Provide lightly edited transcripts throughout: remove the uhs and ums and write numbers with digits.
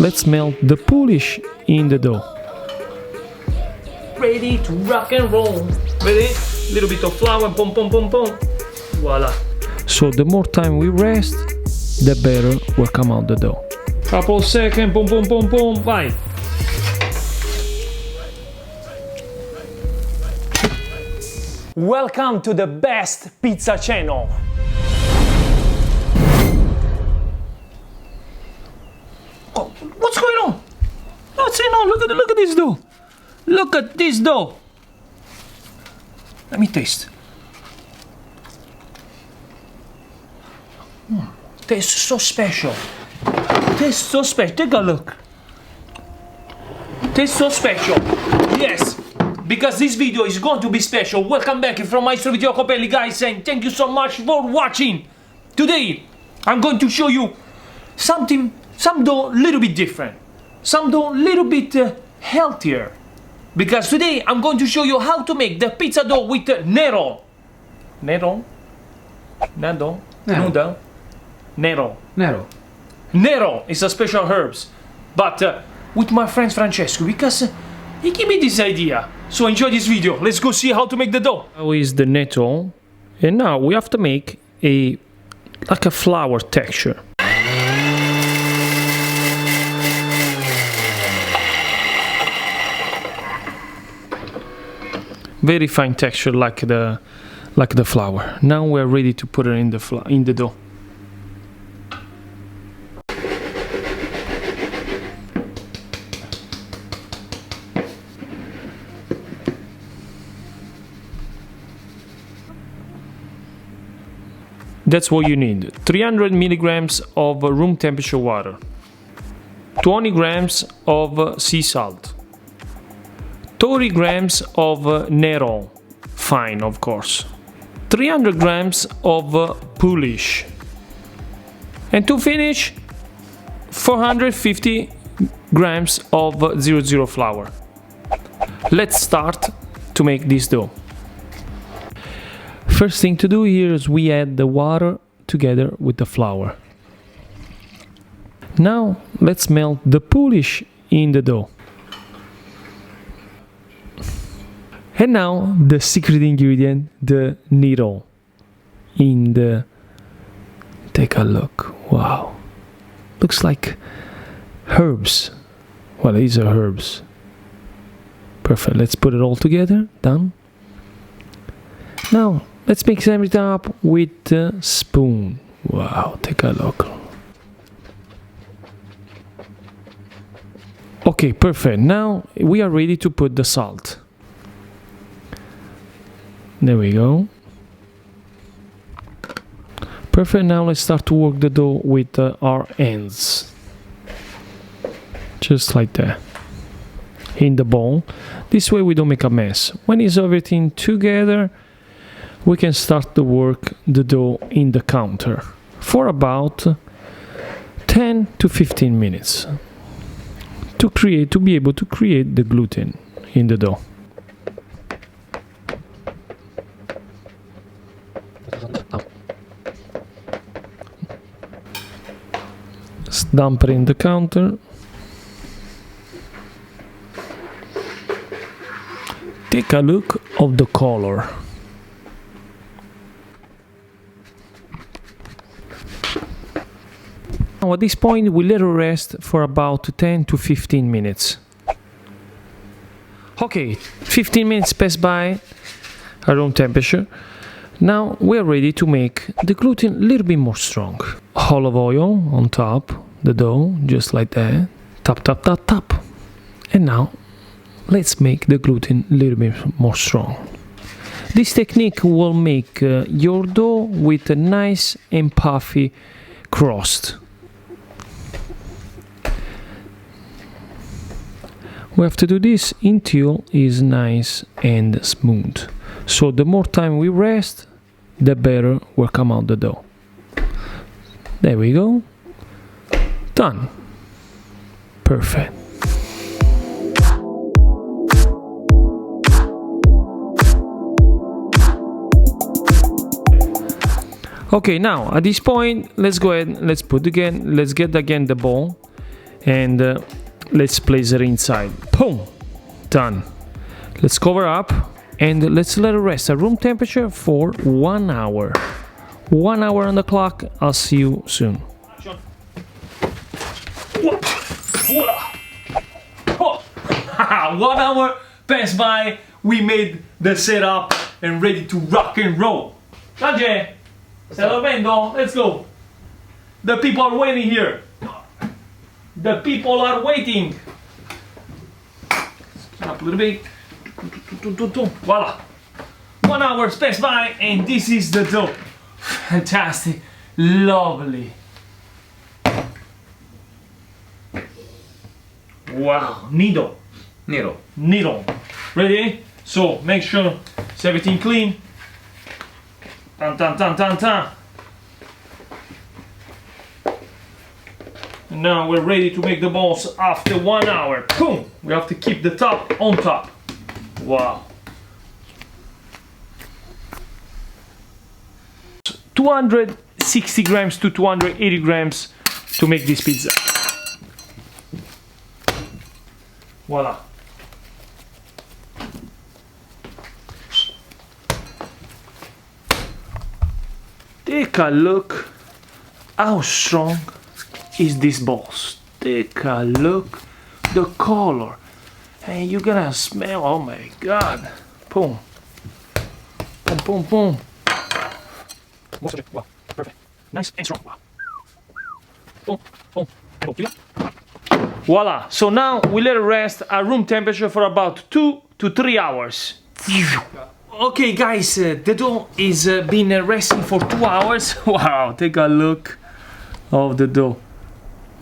let's melt the polish in the dough. Ready to rock and roll. Ready? Little bit of flour, pom pom pom pom. Voila. So the more time we rest, the better will come out the dough. Couple seconds, pom pom pom pom, vai. Welcome to the best pizza channel. Oh, what's going on? What's going on? Look at this dough. Look at this dough. Let me taste. Tastes so special. Tastes so special. Take a look. Tastes so special. Yes, because this video is going to be special. Welcome back from Maestro Vito Iacopelli, guys, and thank you so much for watching. Today, I'm going to show you some dough a little bit different. Some dough a little bit healthier. Because today, I'm going to show you how to make the pizza dough with NETTLE. NETTLE? Noodle? Nero. Nero is a special herbs, but with my friend Francesco, because he gave me this idea. So enjoy this video. Let's go see how to make the dough. Now is the nettle, and now we have to make like a flour texture. Very fine texture, like the flour. Now we're ready to put it in the dough. That's what you need. 300 milligrams of room temperature water, 20 grams of sea salt, 30 grams of nettle, fine of course, 300 grams of polish, and to finish 450 grams of 00 flour. Let's start to make this dough. First thing to do here is we add the water together with the flour. Now let's melt the polish in the dough. And now the secret ingredient, the needle in the... Take a look. Wow. Looks like herbs. Well, these are herbs. Perfect. Let's put it all together. Done. Now let's mix everything up with a spoon. Wow, take a look. Okay, perfect. Now we are ready to put the salt. There we go. Perfect. Now let's start to work the dough with our hands. Just like that. In the bowl. This way we don't make a mess. When it's everything together, we can start to work the dough in the counter for about 10 to 15 minutes to be able to create the gluten in the dough. Let's dump it in the counter. Take a look of the color. Now at this point we let it rest for about 10 to 15 minutes. Okay, 15 minutes pass by at room temperature. Now we're ready to make the gluten a little bit more strong. Olive oil on top, the dough, just like that. Tap, tap, tap, tap. And now let's make the gluten a little bit more strong. This technique will make your dough with a nice and puffy crust. We have to do this until it's nice and smooth. So the more time we rest, the better will come out the dough. There we go. Done. Perfect. Okay, now at this point, let's go ahead, let's get again the bowl, and let's place it inside. Boom, done. Let's cover up and let's let it rest at room temperature for 1 hour. 1 hour on the clock. I'll see you soon. Voila! Oh. 1 hour passed by, we made the setup and ready to rock and roll. Sanjay, stai dormendo? Let's go. The people are waiting here. The people are waiting. Up a little bit. Voila. 1 hour passed by and this is the dough. Fantastic. Lovely. Wow. Needle. Ready? So make sure it's everything clean. Tan tan tan tan tan. And now we're ready to make the balls after 1 hour. Boom! We have to keep the top on top. Wow. 260 grams to 280 grams to make this pizza. Voila. Take a look how strong is this balls. Take a look the color and you're gonna smell. Oh my god. Boom. Boom boom boom. Wow, perfect. Nice and strong. Wow. Boom boom boom. Voila. So now we let it rest at room temperature for about 2 to 3 hours. Okay guys, the dough is been resting for 2 hours. Wow, take a look of the dough.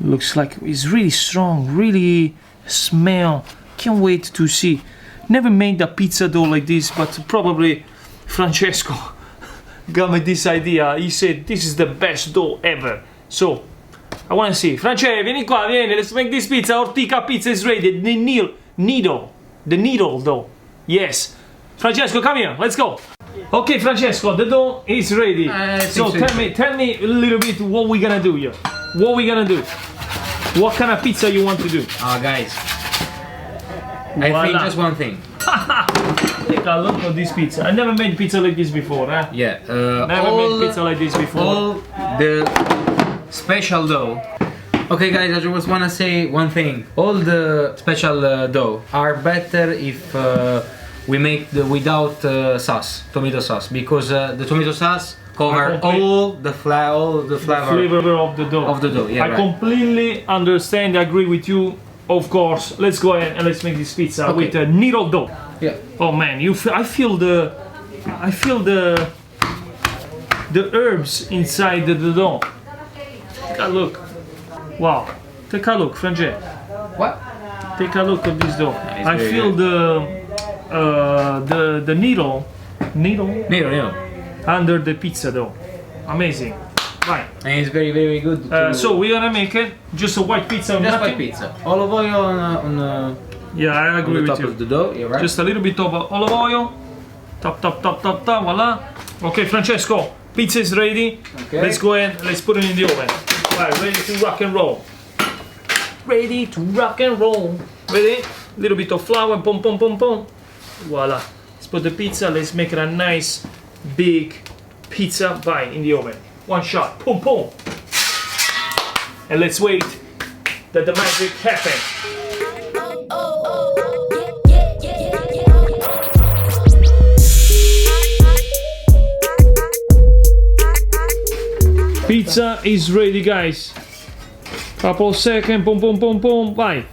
Looks like it's really strong, really smell. Can't wait to see. Never made a pizza dough like this, but probably Francesco got me this idea. He said this is the best dough ever. So I want to see. Francesco, vieni qua, vieni. Let's make this pizza. Ortica pizza is ready. The needle dough. Yes. Francesco, come here. Let's go. Okay, Francesco, the dough is ready. So tell me a little bit what we're gonna do here. What we gonna do? What kind of pizza you want to do? Guys, I think just one thing. Take a look at this pizza. I never made pizza like this before, eh? Yeah. Never made pizza like this before. All the special dough. Okay, guys, I just wanna say one thing. All the special dough are better if we make without sauce, tomato sauce, because the tomato sauce cover all the flavor of the dough. Yeah, I completely understand. I agree with you. Of course. Let's go ahead and let's make this pizza with a needle dough. Yeah. Oh man, I feel the herbs inside the dough. Take a look. Wow. Take a look, Francesco. What? Take a look at this dough. I feel the needle under the pizza dough. Amazing. Right. And it's very, very good. So we're gonna make it just a white pizza. Just white pizza. Olive oil on yeah, I agree on the with top you. of the dough. Yeah, right. Just a little bit of olive oil. Top, voila. Okay, Francesco, pizza is ready. Okay. Let's go ahead, let's put it in the oven. Right, ready to rock and roll. Ready to rock and roll. Ready? Little bit of flour, boom, boom, boom, boom. Voila. Let's put the pizza, let's make it a nice, big pizza pie in the oven. One shot, boom, boom. And let's wait that the magic happens. Pizza is ready, guys. Couple seconds, boom, boom, boom, boom, bye.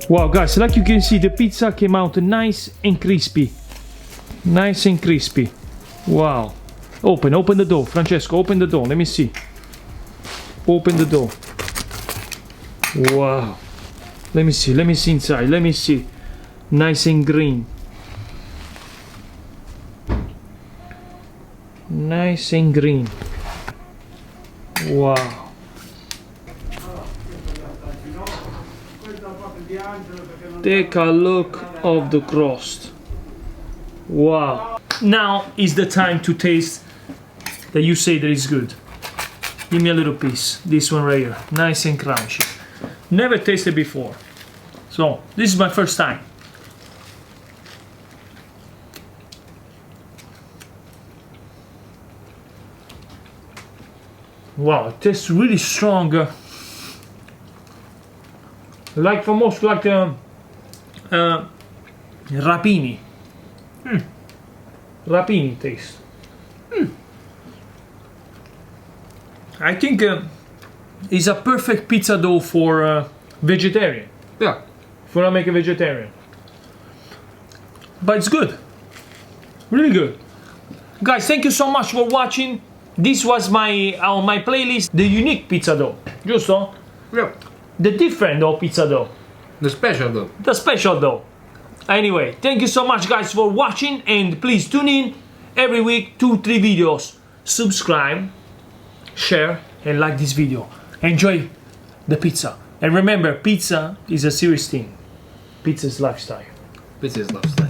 Wow, guys, like you can see, the pizza came out nice and crispy. Nice and crispy. Wow. Open the door. Francesco, open the door. Let me see. Open the door. Wow. Let me see inside. Let me see. Nice and green. Nice and green. Wow. Take a look of the crust. Wow. Now is the time to taste that you say that is good. Give me a little piece. This one right here. Nice and crunchy. Never tasted before. So, this is my first time. Wow, it tastes really strong. Like almost like rapini. Rapini taste. I think it's a perfect pizza dough for vegetarian. Yeah. For I make a vegetarian. But it's good. Really good. Guys, thank you so much for watching. This was my on my playlist, the unique pizza dough. Giusto? Yeah. The different dough pizza dough. The special though. The special dough. Anyway, thank you so much guys for watching, and please tune in every week, 2-3 videos. Subscribe, share and like this video. Enjoy the pizza. And remember, pizza is a serious thing. Pizza is lifestyle. This is lifestyle.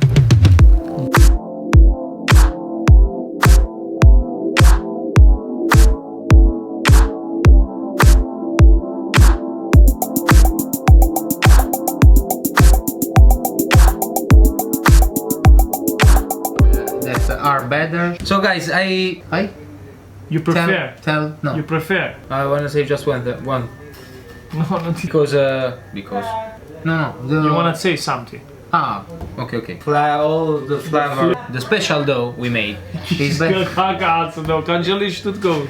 That are better. So guys, You prefer? no. You prefer? I wanna say just one. No, not Because no, You wanna say something? okay. All the flavor, the special dough we made is Cazzo, no, tu Angelici tutto.